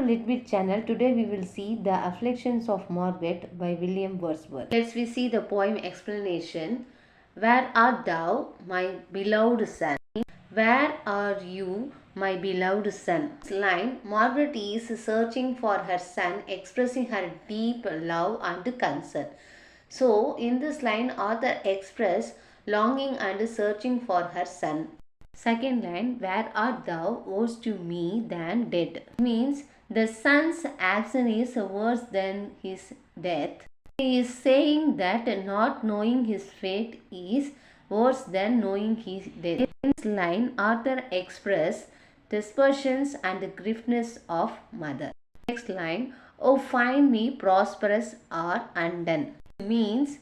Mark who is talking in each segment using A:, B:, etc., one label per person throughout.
A: Litbit channel. Today we will see The Afflictions of Margaret by William Wordsworth. Let's we see the poem explanation. Where art thou, my beloved son? Where are you, my beloved son? This line, Margaret is searching for her son, expressing her deep love and concern. So, in this line, author express longing and searching for her son. Second line, where art thou, worse to me than dead. Means the son's absence is worse than his death. He is saying that not knowing his fate is worse than knowing his death. In this line, author express desperations and griefness of mother. Next line, oh find me prosperous or undone. Means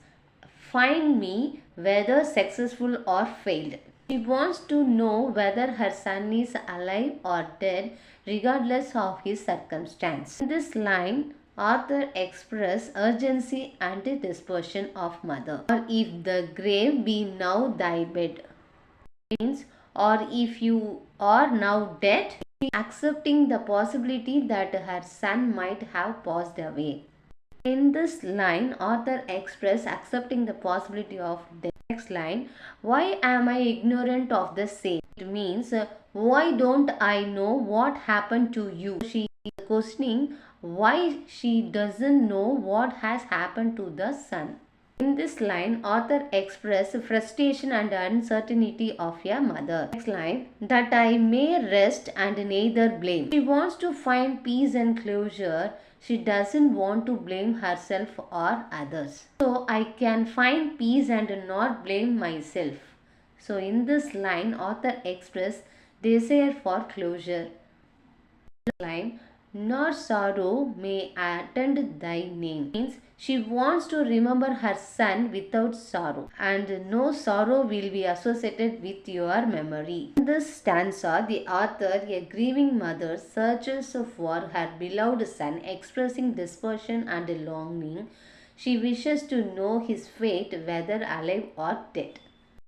A: find me whether successful or failed. She wants to know whether her son is alive or dead regardless of his circumstance. In this line, author express urgency and desperation of mother. Or if the grave be now thy bed. Means or if you are now dead, accepting the possibility that her son might have passed away. In this line, author express accepting the possibility of death. Next line, why am I ignorant of the same? It means, why don't I know what happened to you? She is questioning why she doesn't know what has happened to the son. In this line, author express frustration and uncertainty of a mother. Next line, that I may rest and neither blame. She wants to find peace and closure. She doesn't want to blame herself or others. So I can find peace and not blame myself. So in this line, author express desire for closure. Line, nor sorrow may attend thy name. Means she wants to remember her son without sorrow, and no sorrow will be associated with your memory. In this stanza, the author, a grieving mother, searches for her beloved son, expressing desperation and longing. She wishes to know his fate, whether alive or dead.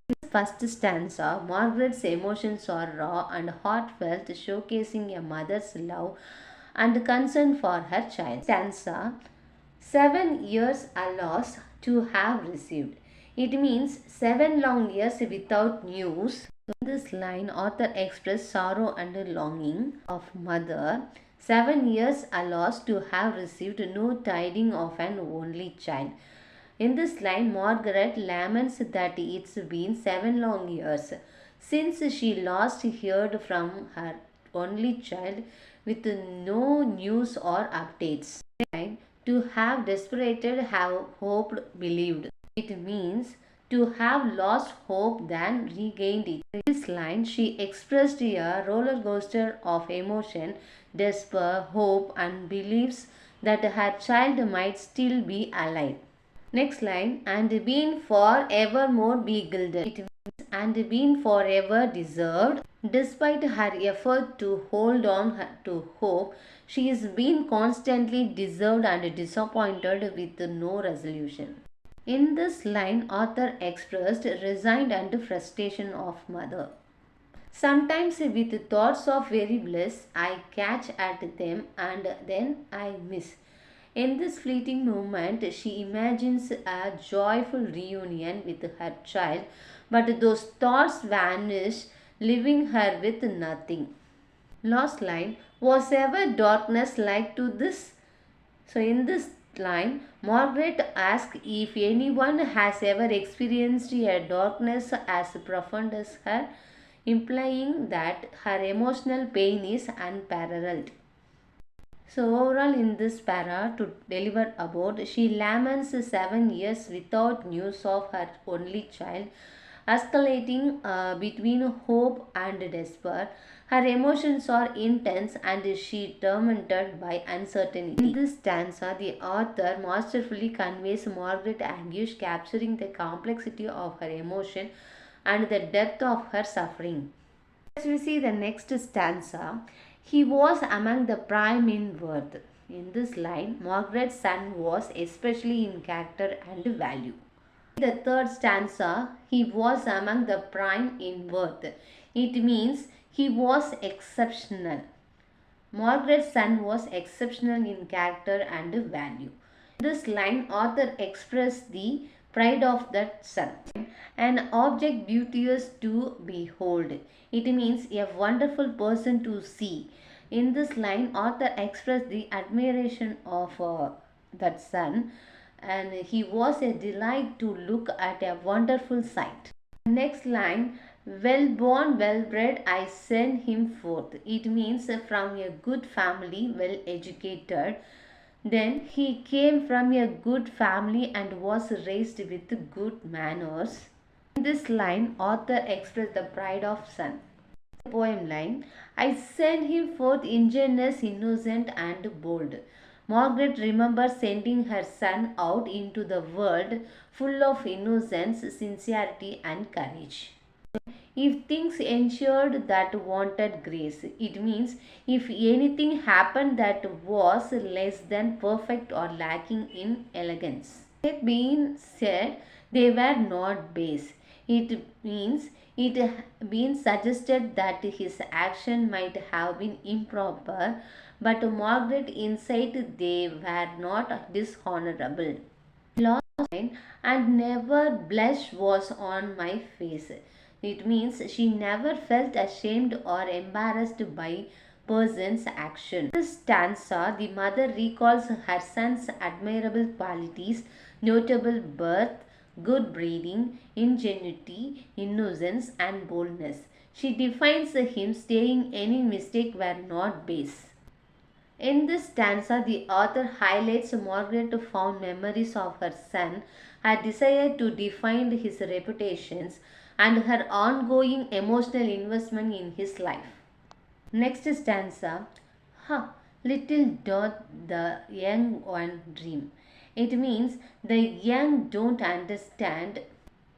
A: In the first stanza, Margaret's emotions are raw and heartfelt, showcasing a mother's love and concern for her child. Stanza, 7 years are lost to have received. It means 7 long years without news. In this line, author expressed sorrow and longing of mother. 7 years are lost to have received no tidings of an only child. In this line, Margaret laments that it's been 7 long years since she last heard from her only child, with no news or updates. To have desperated, have hoped, believed. It means to have lost hope then regained it. In this line, she expressed a roller coaster of emotion, despair, hope, and believes that her child might still be alive. Next line, and been forevermore beguiled. It means and been forever deserved. Despite her effort to hold on to hope, she is being constantly deserved and disappointed with no resolution. In this line, author expressed resigned and frustration of mother. Sometimes with thoughts of very bliss, I catch at them and then I miss. In this fleeting moment, she imagines a joyful reunion with her child, but those thoughts vanish, leaving her with nothing. Last line, was ever darkness like to this? So in this line, Margaret asks if anyone has ever experienced a darkness as profound as her, implying that her emotional pain is unparalleled. So overall in this para to deliver about, she laments 7 years without news of her only child, escalating between hope and despair. Her emotions are intense and she tormented by uncertainty. In this stanza, the author masterfully conveys Margaret's anguish, capturing the complexity of her emotion and the depth of her suffering. As we see the next stanza, he was among the prime in worth. In this line, Margaret's son was especially in character and value. In the third stanza, he was among the prime in worth. It means he was exceptional. Margaret's son was exceptional in character and value. In this line, author expressed the pride of that son. An object beauteous to behold. It means a wonderful person to see. In this line, author expressed the admiration of that son, and he was a delight to look at, a wonderful sight. Next line, well born, well bred, I send him forth. It means from a good family, well educated. Then he came from a good family and was raised with good manners. In this line, author expressed the pride of son. Poem line, I send him forth ingenious, innocent and bold. Margaret remembers sending her son out into the world full of innocence, sincerity and courage. If things ensured that wanted grace, it means if anything happened that was less than perfect or lacking in elegance. It being said, they were not base. It means it been suggested that his action might have been improper, but Margaret insight they were not dishonorable. Last line, and never blush was on my face. It means she never felt ashamed or embarrassed by person's action. In this stanza, the mother recalls her son's admirable qualities, notable birth, good breeding, ingenuity, innocence, and boldness. She defines him, saying any mistake were not base. In this stanza, the author highlights Margaret's fond memories of her son, her desire to defend his reputations, and her ongoing emotional investment in his life. Next stanza, little doth the young one dream. It means the young don't understand.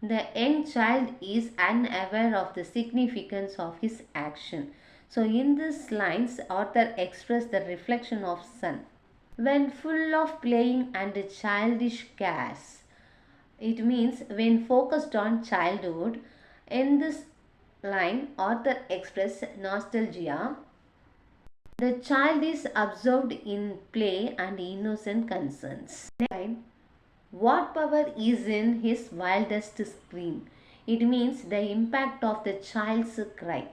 A: The young child is unaware of the significance of his action. So in these lines, author expressed the reflection of son. When full of playing and childish cares. It means when focused on childhood. In this line, author expressed nostalgia. The child is absorbed in play and innocent concerns. Next line, what power is in his wildest scream? It means the impact of the child's cry.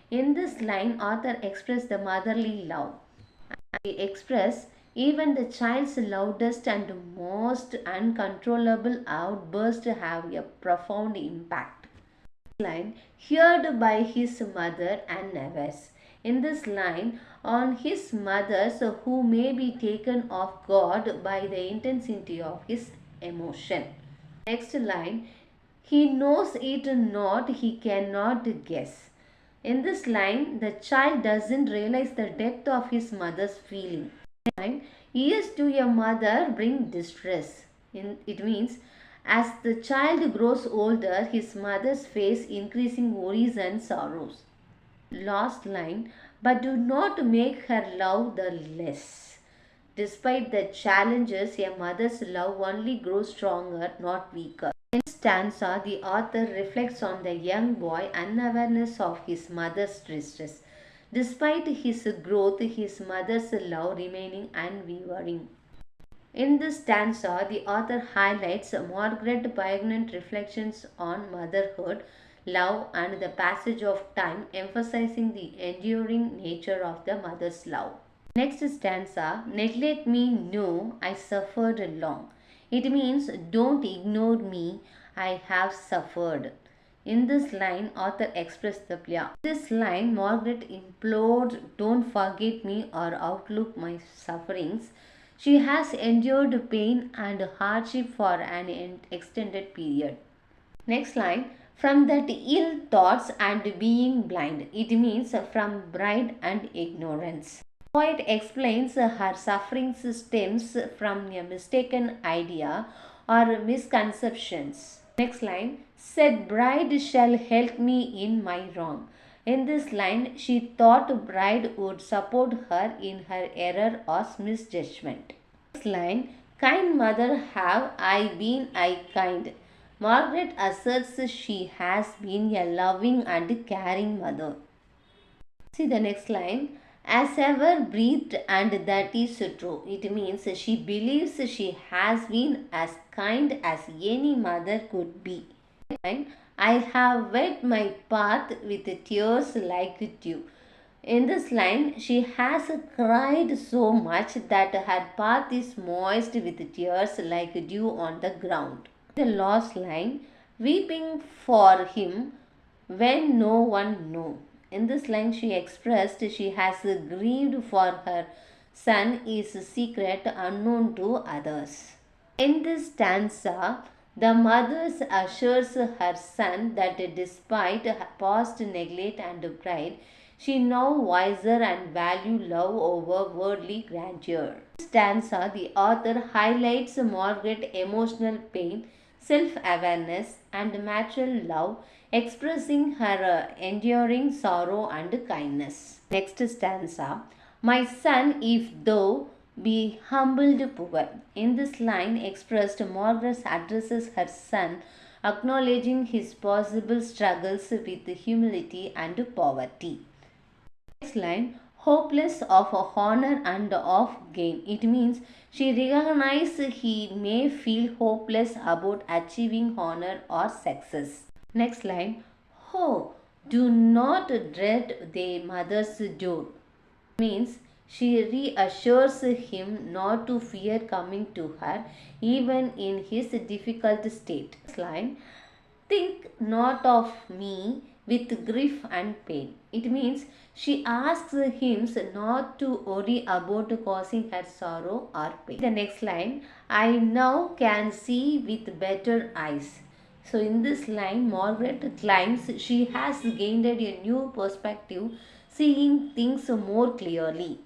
A: In this line, author expressed the motherly love. He expressed even the child's loudest and most uncontrollable outburst have a profound impact. Line, heard by his mother unawares. In this line, on his mothers who may be taken off guard by the intensity of his emotion. Next line, he knows it not, he cannot guess. In this line, the child doesn't realize the depth of his mother's feeling. Years to a mother bring distress. It means as the child grows older, his mother's face increasing worries and sorrows. Last line, but do not make her love the less. Despite the challenges, a mother's love only grows stronger, not weaker. In stanza, the author reflects on the young boy unawareness of his mother's distress. Despite his growth, his mother's love remaining unwavering. In this stanza, the author highlights Margaret's poignant reflections on motherhood, love, and the passage of time, emphasizing the enduring nature of the mother's love. Next stanza, neglect me, no, I suffered long. It means don't ignore me, I have suffered. In this line, author expressed the plea. In this line, Margaret implored, don't forget me or outlook my sufferings. She has endured pain and hardship for an extended period. Next line, from that ill thoughts and being blind. It means from pride and ignorance. The poet explains her sufferings stems from a mistaken idea or misconceptions. Next line, said bride shall help me in my wrong. In this line, she thought bride would support her in her error or misjudgment. Next line, kind mother have I been I kind. Margaret asserts she has been a loving and caring mother. See the next line, as ever breathed, and that is true. It means she believes she has been as kind as any mother could be. I have wet my path with tears like dew. In this line, she has cried so much that her path is moist with tears like dew on the ground. The last line, weeping for him when no one knew. In this line, she expressed she has grieved for her son is secret unknown to others. In this stanza, the mother assures her son that despite her past neglect and pride, she now wiser and value love over worldly grandeur. In this stanza, the author highlights Margaret's emotional pain, self-awareness, and material love, expressing her enduring sorrow and kindness. Next stanza, my son, if thou be humbled poor. In this line expressed, Margaret addresses her son, acknowledging his possible struggles with humility and poverty. Next line, hopeless of honor and of gain. It means she recognizes he may feel hopeless about achieving honor or success. Next line, oh, do not dread thy mother's door. Means she reassures him not to fear coming to her even in his difficult state. Next line, think not of me with grief and pain. It means she asks him not to worry about causing her sorrow or pain. The next line, I now can see with better eyes. So in this line, Margaret claims she has gained a new perspective, seeing things more clearly.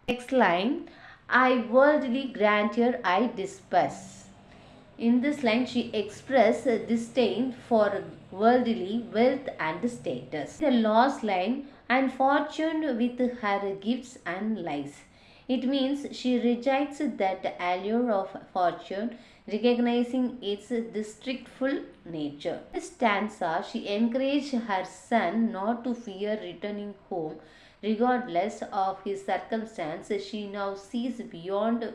A: Next line, I worldly grandeur I despise. In this line, she expresses disdain for worldly wealth and status. The last line, and fortune with her gifts and lies. It means she rejects that allure of fortune, recognizing its deceitful nature. In this stanza, she encouraged her son not to fear returning home, regardless of his circumstances. She now sees beyond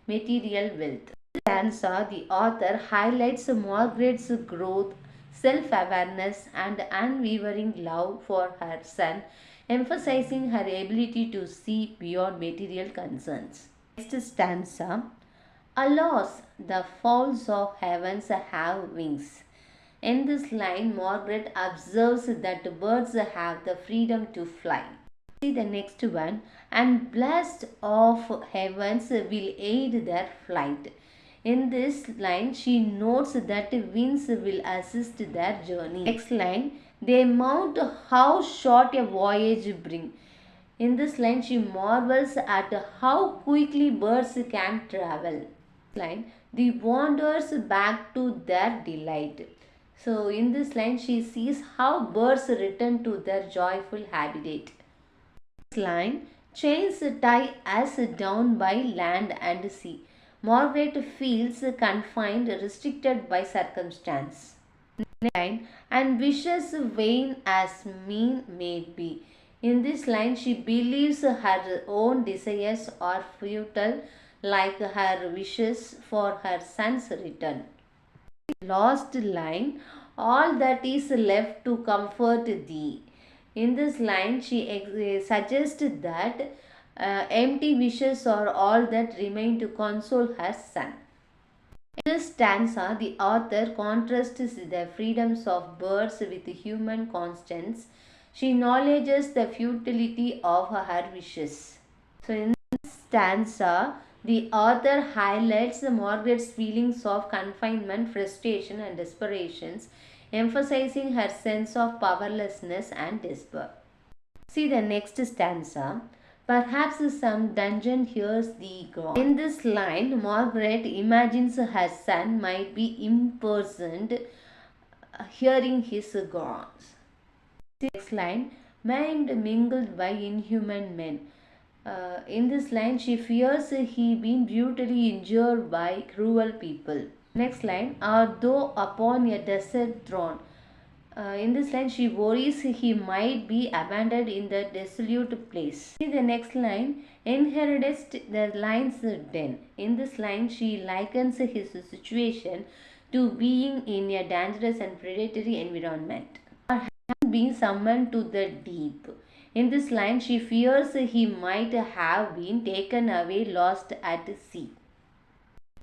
A: material wealth. Stanza, the author highlights Margaret's growth, self-awareness, and unwavering love for her son, emphasizing her ability to see beyond material concerns. Next stanza, alas, the fowls of heavens have wings. In this line, Margaret observes that birds have the freedom to fly. See the next one, and blessed of heavens will aid their flight. In this line, she notes that winds will assist their journey. Next line, they mount how short a voyage bring. In this line, she marvels at how quickly birds can travel. Next line, the wanders back to their delight. So in this line, she sees how birds return to their joyful habitat. Next line, chains tie us down by land and sea. Margaret feels confined, restricted by circumstance. Next line, and wishes vain as mean may be. In this line, she believes her own desires are futile, like her wishes for her son's return. Last line, all that is left to comfort thee. In this line, she suggests that empty wishes are all that remain to console her son. In this stanza, the author contrasts the freedoms of birds with human constants. She acknowledges the futility of her wishes. So in this stanza, the author highlights Margaret's feelings of confinement, frustration, and desperations, emphasizing her sense of powerlessness and despair. See the next stanza. Perhaps some dungeon hears thee groan. In this line, Margaret imagines her son might be imprisoned, hearing his groans. Next line, maimed mingled by inhuman men. In this line, she fears he been brutally injured by cruel people. Next line, art thou upon a desert throne. In this line, she worries he might be abandoned in the desolate place. See the next line, inheritest the lion's den. In this line, she likens his situation to being in a dangerous and predatory environment, or being summoned to the deep. In this line, she fears he might have been taken away lost at sea.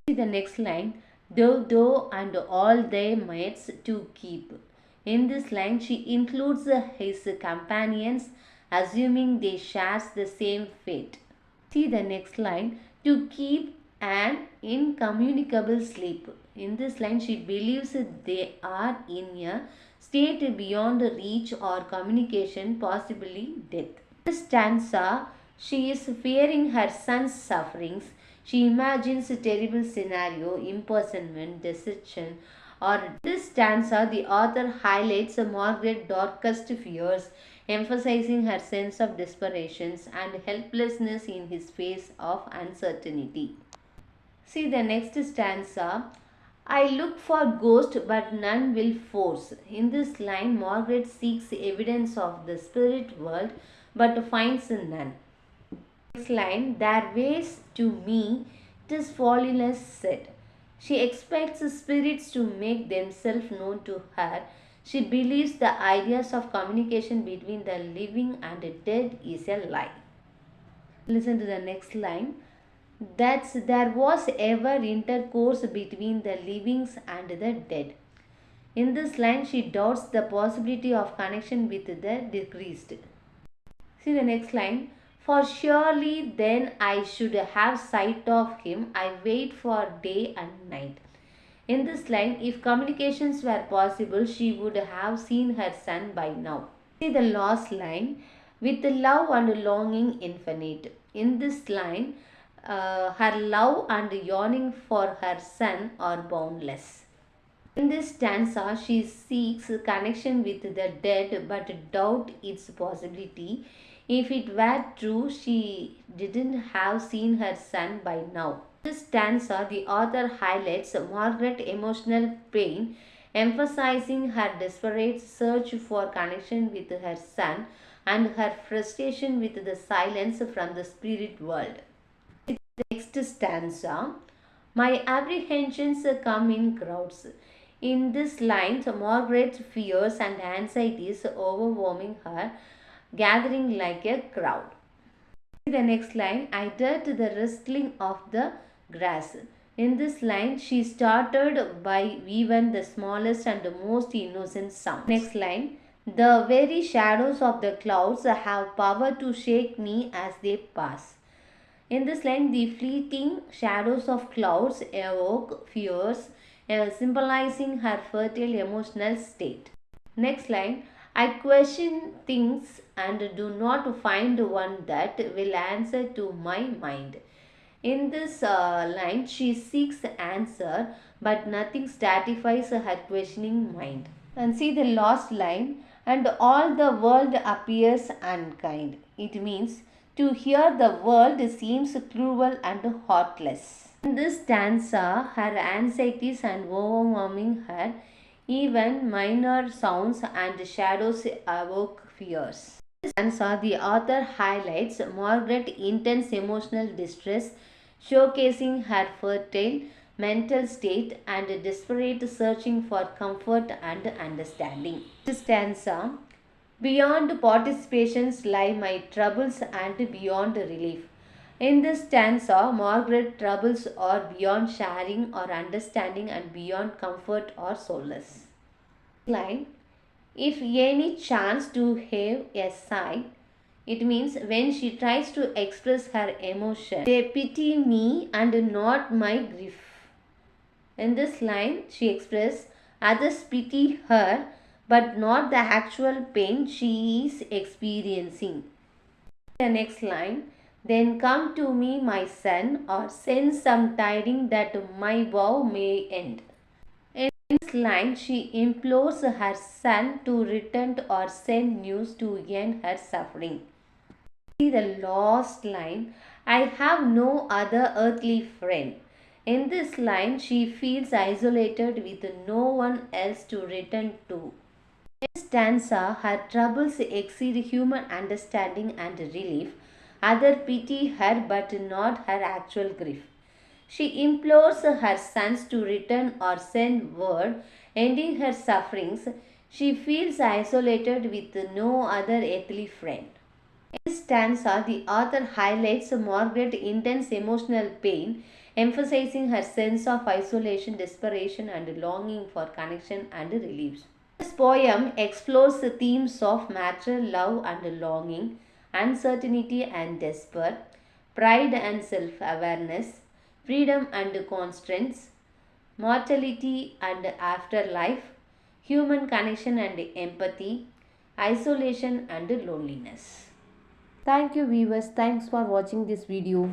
A: See the next line, though and all their mates to keep. In this line, she includes his companions, assuming they share the same fate. See the next line, to keep an incommunicable sleep. In this line, she believes they are in a state beyond reach or communication, possibly death. In this stanza, she is fearing her son's sufferings. She imagines a terrible scenario, imprisonment, desertion, or this stanza, the author highlights Margaret's darkest fears, emphasizing her sense of desperation and helplessness in his face of uncertainty. See the next stanza. I look for ghosts, but none will force. In this line, Margaret seeks evidence of the spirit world, but finds none. Next line, their ways to me, 'tis folliness said. She expects spirits to make themselves known to her. She believes the ideas of communication between the living and the dead is a lie. Listen to the next line. That there was ever intercourse between the living and the dead. In this line, she doubts the possibility of connection with the deceased. See the next line. For surely then I should have sight of him. I wait for day and night. In this line, if communications were possible, she would have seen her son by now. See the last line. With love and longing infinite. In this line, her love and yearning for her son are boundless. In this stanza, she seeks connection with the dead but doubt its possibility. If it were true, she didn't have seen her son by now. In this stanza, the author highlights Margaret's emotional pain, emphasizing her desperate search for connection with her son and her frustration with the silence from the spirit world. The next stanza, my apprehensions come in crowds. In this line, Margaret's fears and anxieties overwhelming her, gathering like a crowd. The next line, I heard the rustling of the grass. In this line, she started by even the smallest and the most innocent sound. Next line, the very shadows of the clouds have power to shake me as they pass. In this line, the fleeting shadows of clouds evoke fears, symbolizing her fertile emotional state. Next line, I question things and do not find one that will answer to my mind. In this line, she seeks answer, but nothing satisfies her questioning mind. And see the last line, and all the world appears unkind. It means to hear the world seems cruel and heartless. In this stanza, her anxieties and overwhelming her, even minor sounds and shadows evoke fears. In this stanza, the author highlights Margaret's intense emotional distress, showcasing her fertile mental state and desperate searching for comfort and understanding. This stanza, beyond participations lie my troubles and beyond relief. In this stanza, Margaret's troubles are beyond sharing or understanding and beyond comfort or solace. Line, if any chance to have a sigh, it means when she tries to express her emotion, they pity me and not my grief. In this line, she expresses others pity her but not the actual pain she is experiencing. The next line, then come to me, my son, or send some tidings that my vow may end. In this line, she implores her son to return or send news to end her suffering. See the last line, I have no other earthly friend. In this line, she feels isolated with no one else to return to. In stanza, her troubles exceed human understanding and relief. Others pity her but not her actual grief. She implores her sons to return or send word, ending her sufferings. She feels isolated with no other earthly friend. In this stanza, the author highlights Margaret's intense emotional pain, emphasizing her sense of isolation, desperation, and longing for connection and relief. This poem explores the themes of marital love and longing, uncertainty and despair, pride and self-awareness, freedom and constraints, mortality and afterlife, human connection and empathy, isolation and loneliness. Thank you viewers. Thanks for watching this video.